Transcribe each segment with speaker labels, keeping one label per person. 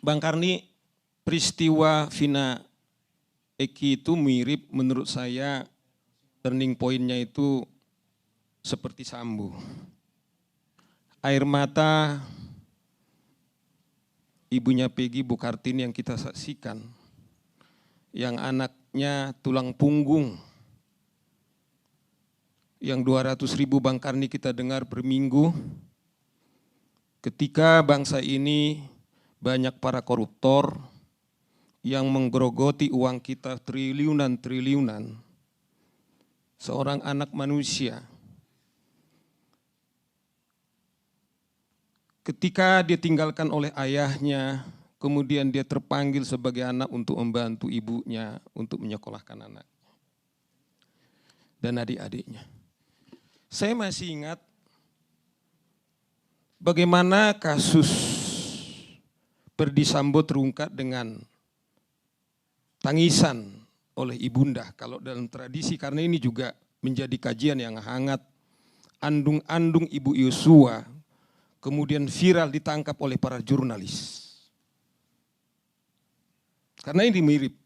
Speaker 1: Bang Karni, peristiwa Vina Eki itu mirip menurut saya turning point-nya itu seperti Sambo. Air mata ibunya Peggy Bu Kartini yang kita saksikan, yang anaknya tulang punggung, yang 200.000 Bang Karni kita dengar per minggu, ketika bangsa ini banyak para koruptor yang menggerogoti uang kita triliunan-triliunan, seorang anak manusia, ketika dia tinggalkan oleh ayahnya, kemudian dia terpanggil sebagai anak untuk membantu ibunya untuk menyekolahkan anak dan adik-adiknya. Saya masih ingat bagaimana kasus Ferdy Sambo terungkap dengan tangisan oleh ibunda. Kalau dalam tradisi, karena ini juga menjadi kajian yang hangat, andung-andung Ibu Yosua kemudian viral ditangkap oleh para jurnalis. Karena ini mirip.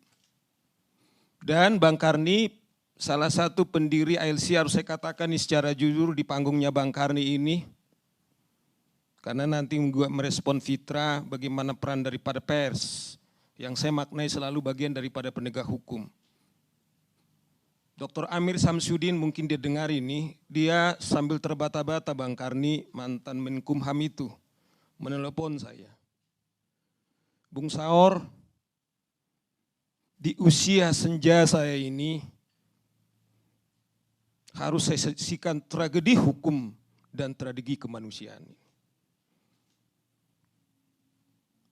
Speaker 1: Dan Bang Karni, salah satu pendiri ALC, harus saya katakan ini secara jujur di panggungnya Bang Karni ini, karena nanti juga merespon Fitra bagaimana peran daripada pers, yang saya maknai selalu bagian daripada penegak hukum. Dr. Amir Samsudin mungkin dia dengar ini, dia sambil terbata-bata Bang Karni, mantan Menkumham itu, menelepon saya. Bung Saur, di usia senja saya ini, harus saya saksikan tragedi hukum dan tragedi kemanusiaan.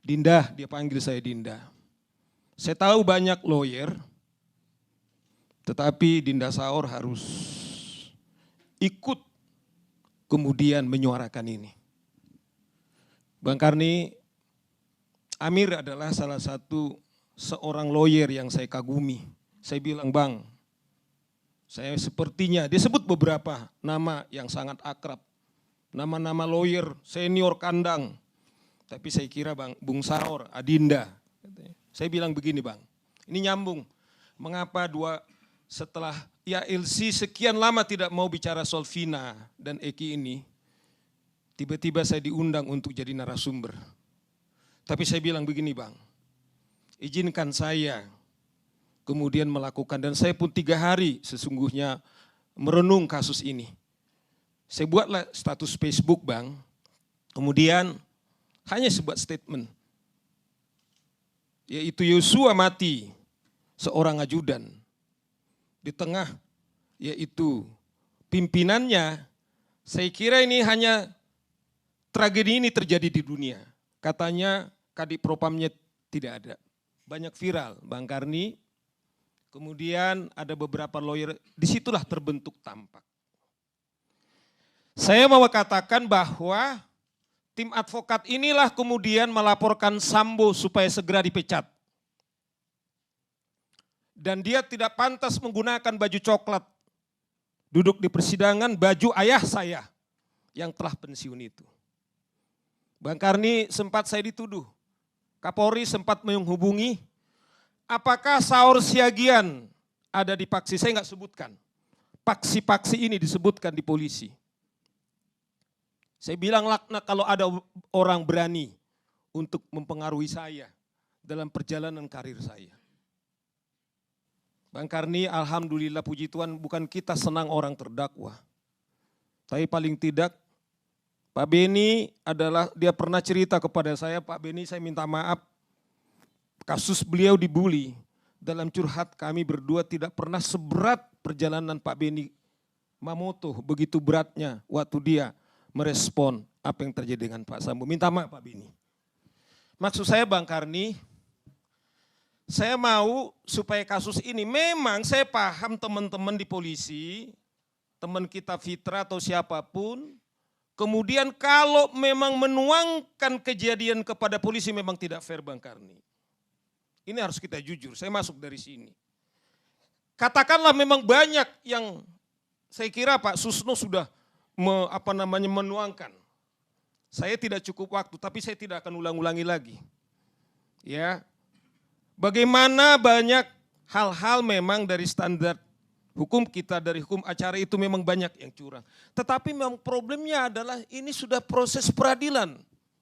Speaker 1: Dinda, dia panggil saya Dinda. Saya tahu banyak lawyer, tetapi Dinda Saur harus ikut kemudian menyuarakan ini. Bang Karni, Amir adalah salah satu seorang lawyer yang saya kagumi. Saya bilang, Bang, saya sepertinya, dia sebut beberapa nama yang sangat akrab. Nama-nama lawyer, senior kandang. Tapi saya kira Bung Saur, Adinda. Saya bilang begini Bang, ini nyambung. Mengapa setelah ALC sekian lama tidak mau bicara soal Vina dan Eki ini, tiba-tiba saya diundang untuk jadi narasumber. Tapi saya bilang begini Bang, izinkan saya kemudian melakukan, dan saya pun 3 hari sesungguhnya merenung kasus ini. Saya buatlah status Facebook Bang, kemudian hanya sebuah statement, yaitu Yosua mati seorang ajudan, di tengah yaitu pimpinannya. Saya kira ini hanya tragedi ini terjadi di dunia. Katanya Kadif Propamnya tidak ada. Banyak viral Bang Karni. Kemudian ada beberapa lawyer, disitulah terbentuk tampak. Saya mau katakan bahwa tim advokat inilah kemudian melaporkan Sambo supaya segera dipecat. Dan dia tidak pantas menggunakan baju coklat. Duduk di persidangan baju ayah saya yang telah pensiun itu. Bang Karni, sempat saya dituduh. Kapolri sempat menghubungi, apakah Saur Siagian ada di paksi? Saya nggak sebutkan. Paksi-paksi ini disebutkan di polisi. Saya bilang laknat kalau ada orang berani untuk mempengaruhi saya dalam perjalanan karir saya. Bang Karni, alhamdulillah puji Tuhan, bukan kita senang orang terdakwa. Tapi paling tidak Pak Beni adalah, dia pernah cerita kepada saya, Pak Beni saya minta maaf, kasus beliau dibully, dalam curhat kami berdua tidak pernah seberat perjalanan Pak Beni Mamoto, begitu beratnya waktu dia merespon apa yang terjadi dengan Pak Sambo. Minta maaf Pak Beni. Maksud saya Bang Karni, saya mau supaya kasus ini, memang saya paham teman-teman di polisi, teman kita Fitra atau siapapun, kemudian kalau memang menuangkan kejadian kepada polisi memang tidak fair Bang Karni. Ini harus kita jujur, saya masuk dari sini. Katakanlah memang banyak yang saya kira Pak Susno sudah menuangkan. Saya tidak cukup waktu, tapi saya tidak akan ulang-ulangi lagi. Ya, bagaimana banyak hal-hal memang dari standar hukum kita, dari hukum acara itu memang banyak yang curang. Tetapi memang problemnya adalah ini sudah proses peradilan.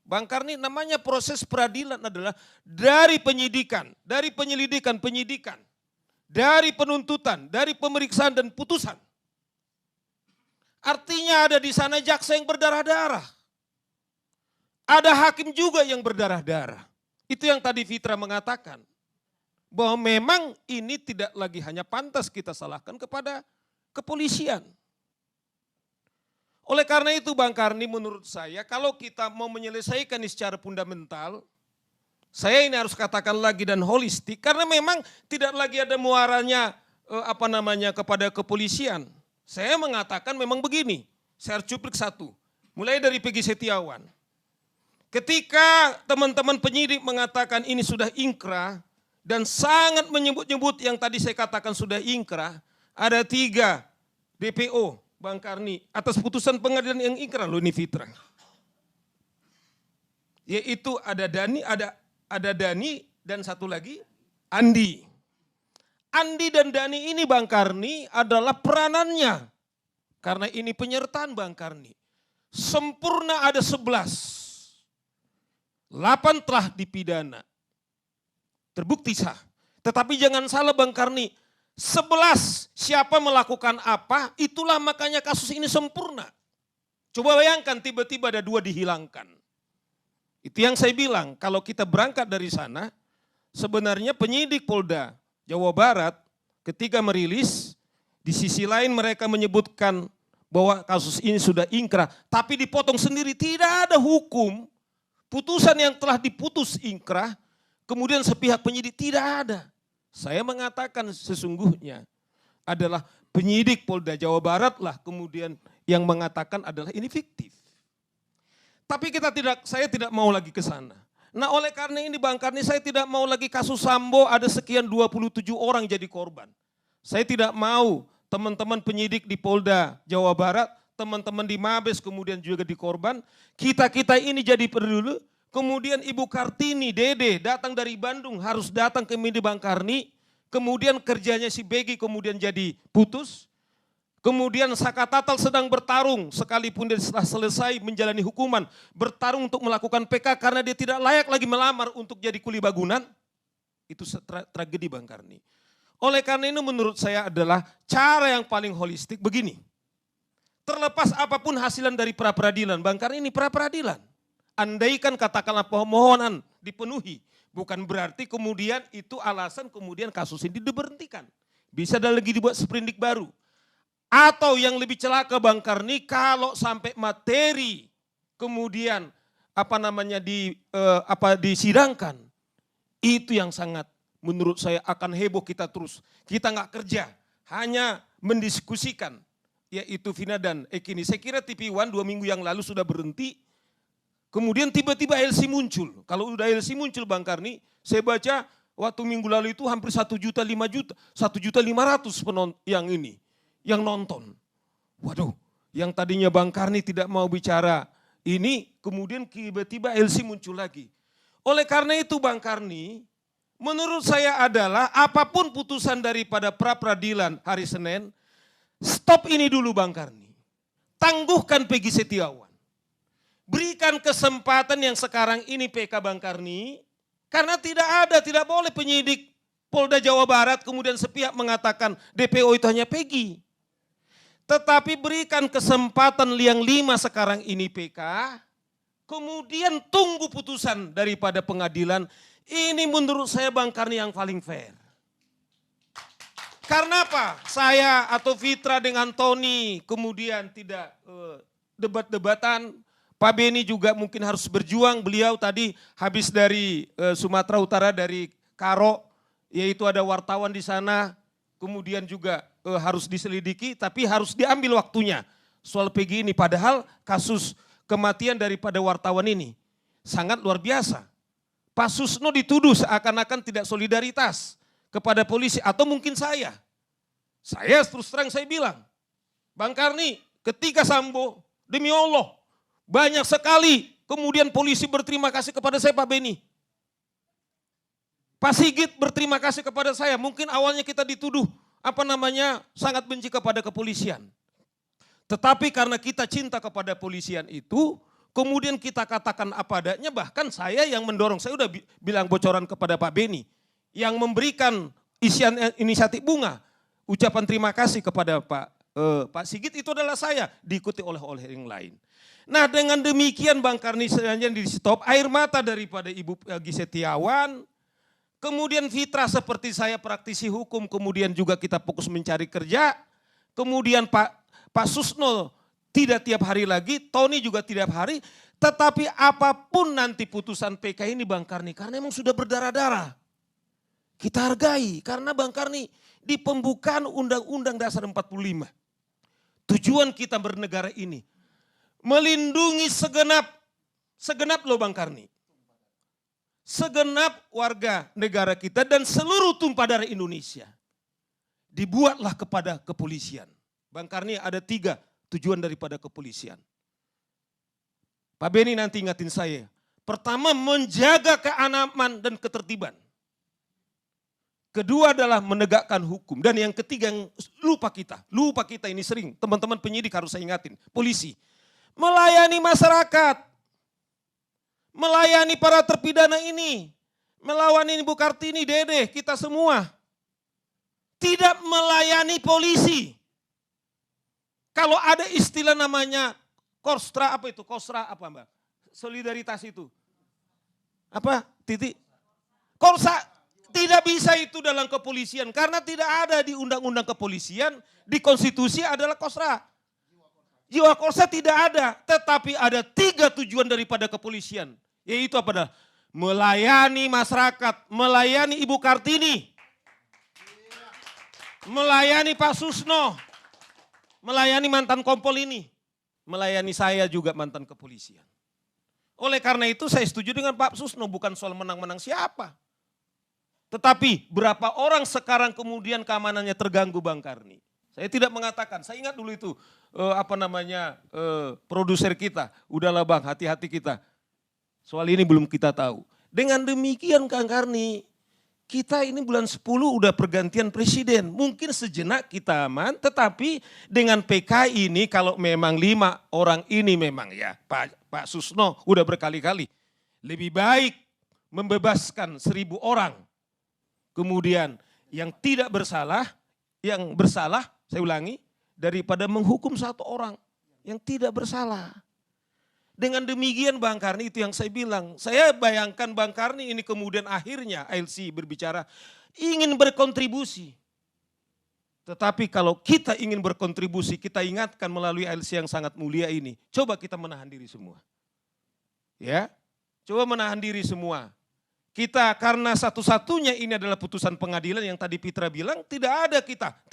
Speaker 1: Bang Karni, namanya proses peradilan adalah dari penyidikan, dari penyelidikan, penyidikan, dari penuntutan, dari pemeriksaan dan putusan. Artinya ada di sana jaksa yang berdarah-darah. Ada hakim juga yang berdarah-darah. Itu yang tadi Fitra mengatakan. Bahwa memang ini tidak lagi hanya pantas kita salahkan kepada kepolisian. Oleh karena itu Bang Karni, menurut saya kalau kita mau menyelesaikan ini secara fundamental, saya ini harus katakan lagi dan holistik, karena memang tidak lagi ada muaranya kepada kepolisian. Saya mengatakan memang begini, saya harus cuplik satu, mulai dari Peggy Setiawan. Ketika teman-teman penyidik mengatakan ini sudah ingkrah, dan sangat menyebut-nyebut yang tadi saya katakan sudah ingkrah, ada 3 DPO Bang Karni atas putusan pengadilan yang ingkrah loh ini Fitra. Yaitu ada Dani dan satu lagi Andi. Andi dan Dani ini Bang Karni adalah peranannya. Karena ini penyertaan Bang Karni. Sempurna ada 11. 8 telah dipidana. Terbukti sah. Tetapi jangan salah Bang Karni, 11 siapa melakukan apa, itulah makanya kasus ini sempurna. Coba bayangkan tiba-tiba ada 2 dihilangkan. Itu yang saya bilang, kalau kita berangkat dari sana, sebenarnya penyidik Polda Jawa Barat ketika merilis, di sisi lain mereka menyebutkan bahwa kasus ini sudah ingkrah, tapi dipotong sendiri, tidak ada hukum, putusan yang telah diputus ingkrah, kemudian sepihak penyidik tidak ada. Saya mengatakan sesungguhnya adalah penyidik Polda Jawa Barat lah kemudian yang mengatakan adalah ini fiktif. Tapi saya tidak mau lagi ke sana. Nah oleh karena ini Bang Karni saya tidak mau lagi kasus Sambo ada sekian 27 orang jadi korban. Saya tidak mau teman-teman penyidik di Polda Jawa Barat, teman-teman di Mabes kemudian juga di korban. Kita-kita ini jadi peduli. Kemudian Ibu Kartini, Dede datang dari Bandung harus datang ke Midi Bang Karni. Kemudian kerjanya si Begi kemudian jadi putus. Kemudian Saka Tatal sedang bertarung sekalipun dia setelah selesai menjalani hukuman. Bertarung untuk melakukan PK karena dia tidak layak lagi melamar untuk jadi kuli bangunan. Itu tragedi Bang Karni. Oleh karena itu menurut saya adalah cara yang paling holistik begini. Terlepas apapun hasilan dari pra-peradilan, Bang Karni ini pra-peradilan. Andaikan katakanlah permohonan dipenuhi, bukan berarti kemudian itu alasan kemudian kasus ini diberhentikan. Bisa ada lagi dibuat sprindik baru. Atau yang lebih celaka Bang Karni, kalau sampai materi kemudian disidangkan, itu yang sangat menurut saya akan heboh kita terus. Kita nggak kerja, hanya mendiskusikan, yaitu Vina dan Eki ini. Saya kira TV One 2 minggu yang lalu sudah berhenti. Kemudian tiba-tiba LC muncul. Kalau udah LC muncul Bang Karni, saya baca waktu minggu lalu itu hampir 1,5 juta, 1,500,000 yang nonton. Waduh, yang tadinya Bang Karni tidak mau bicara ini, kemudian tiba-tiba LC muncul lagi. Oleh karena itu Bang Karni, menurut saya adalah apapun putusan daripada pra-peradilan hari Senin, stop ini dulu Bang Karni. Tangguhkan Peggy Setiawan. Berikan kesempatan yang sekarang ini PK Bang Karni, karena tidak boleh penyidik Polda Jawa Barat kemudian sepihak mengatakan DPO itu hanya Peggy. Tetapi berikan kesempatan yang 5 sekarang ini PK, kemudian tunggu putusan daripada pengadilan. Ini menurut saya Bang Karni yang paling fair. Karena apa? Saya atau Fitra dengan Tony kemudian tidak debat-debatan. Pak Beni juga mungkin harus berjuang, beliau tadi habis dari Sumatera Utara, dari Karo, yaitu ada wartawan di sana, kemudian juga harus diselidiki, tapi harus diambil waktunya soal Peggy ini. Padahal kasus kematian daripada wartawan ini sangat luar biasa. Pak Susno dituduh seakan-akan tidak solidaritas kepada polisi, atau mungkin saya. Saya terus terang saya bilang, Bang Karni ketika Sambo, demi Allah, banyak sekali kemudian polisi berterima kasih kepada saya Pak Beni. Pak Sigit berterima kasih kepada saya. Mungkin awalnya kita dituduh sangat benci kepada kepolisian. Tetapi karena kita cinta kepada polisian itu, kemudian kita katakan apa adanya, bahkan saya yang mendorong, saya udah bilang bocoran kepada Pak Beni, yang memberikan isian inisiatif bunga, ucapan terima kasih kepada Pak Sigit itu adalah saya, diikuti oleh yang lain. Nah dengan demikian Bang Karni sebenarnya di stop, air mata daripada Ibu Peggy Setiawan, kemudian Fitra seperti saya praktisi hukum, kemudian juga kita fokus mencari kerja, kemudian Pak Susno tidak tiap hari lagi, Tony juga tiap hari, tetapi apapun nanti putusan PK ini Bang Karni, karena memang sudah berdarah-darah. Kita hargai, karena Bang Karni di pembukaan Undang-Undang Dasar 45, tujuan kita bernegara ini, melindungi segenap loh Bang Karni. Segenap warga negara kita dan seluruh tumpah darah Indonesia. Dibuatlah kepada kepolisian. Bang Karni ada 3 tujuan daripada kepolisian. Pak Beni nanti ingatin saya. Pertama menjaga keamanan dan ketertiban. Kedua adalah menegakkan hukum. Dan yang ketiga yang lupa kita ini sering. Teman-teman penyidik harus saya ingatin. Polisi. Melayani masyarakat, melayani para terpidana ini, melawan Ibu Kartini, Dede, kita semua. Tidak melayani polisi. Kalau ada istilah namanya kostra, apa itu? Kostra apa Mbak? Solidaritas itu. Apa? Titik? Korsa, tidak bisa itu dalam kepolisian. Karena tidak ada di undang-undang kepolisian, di konstitusi adalah kostra. Jiwa korsa tidak ada, tetapi ada 3 tujuan daripada kepolisian. Yaitu apa? Melayani masyarakat, melayani Ibu Kartini, melayani Pak Susno, melayani mantan kompol ini, melayani saya juga mantan kepolisian. Oleh karena itu saya setuju dengan Pak Susno, bukan soal menang-menang siapa. Tetapi berapa orang sekarang kemudian keamanannya terganggu Bang Karni. Saya tidak mengatakan, saya ingat dulu itu produser kita, udahlah Bang hati-hati kita. Soal ini belum kita tahu. Dengan demikian Kang Karni, kita ini bulan 10 udah pergantian presiden. Mungkin sejenak kita aman, tetapi dengan PK ini kalau memang 5 orang ini memang ya Pak Susno udah berkali-kali. Lebih baik membebaskan 1000 orang. Kemudian yang tidak bersalah, yang bersalah, saya ulangi, daripada menghukum 1 orang yang tidak bersalah. Dengan demikian Bang Karni itu yang saya bilang, saya bayangkan Bang Karni ini kemudian akhirnya ALC berbicara ingin berkontribusi. Tetapi kalau kita ingin berkontribusi, kita ingatkan melalui ALC yang sangat mulia ini, coba kita menahan diri semua. Ya, coba menahan diri semua. Kita karena satu-satunya ini adalah putusan pengadilan yang tadi Fitra bilang, tidak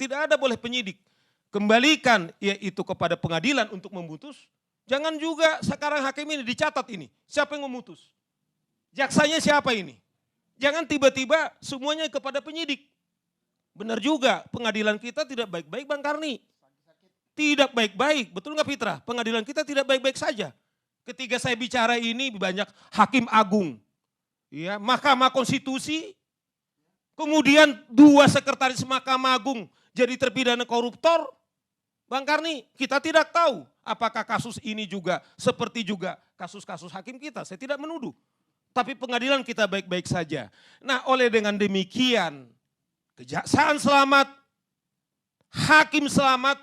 Speaker 1: ada boleh penyidik. Kembalikan yaitu kepada pengadilan untuk memutus. Jangan juga sekarang hakim ini dicatat ini, siapa yang memutus? Jaksanya siapa ini? Jangan tiba-tiba semuanya kepada penyidik. Benar juga, pengadilan kita tidak baik-baik Bang Karni. Tidak baik-baik, betul nggak Fitra? Pengadilan kita tidak baik-baik saja. Ketika saya bicara ini banyak hakim agung. Ya, Mahkamah Konstitusi, kemudian 2 sekretaris Mahkamah Agung jadi terpidana koruptor. Bang Karni, kita tidak tahu apakah kasus ini juga seperti juga kasus-kasus hakim kita. Saya tidak menuduh. Tapi pengadilan kita baik-baik saja. Nah oleh dengan demikian, kejaksaan selamat, hakim selamat,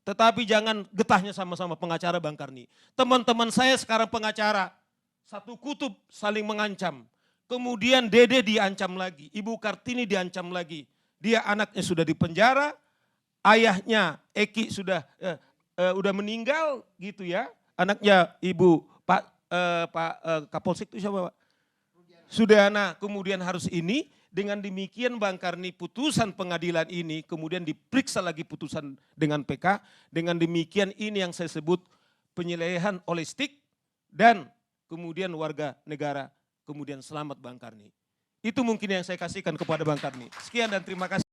Speaker 1: tetapi jangan getahnya sama-sama pengacara Bang Karni. Teman-teman saya sekarang pengacara, satu kutub saling mengancam. Kemudian Dede diancam lagi, Ibu Kartini diancam lagi. Dia anaknya sudah dipenjara, ayahnya Eki sudah meninggal gitu ya. Anaknya Ibu Pak Kapolsek itu siapa Pak? Sudana kemudian harus ini. Dengan demikian Bang Karni putusan pengadilan ini kemudian diperiksa lagi putusan dengan PK. Dengan demikian ini yang saya sebut penyelewengan holistik dan kemudian warga negara kemudian selamat Bang Karni. Itu mungkin yang saya kasihkan kepada Bang Karni. Sekian dan terima kasih.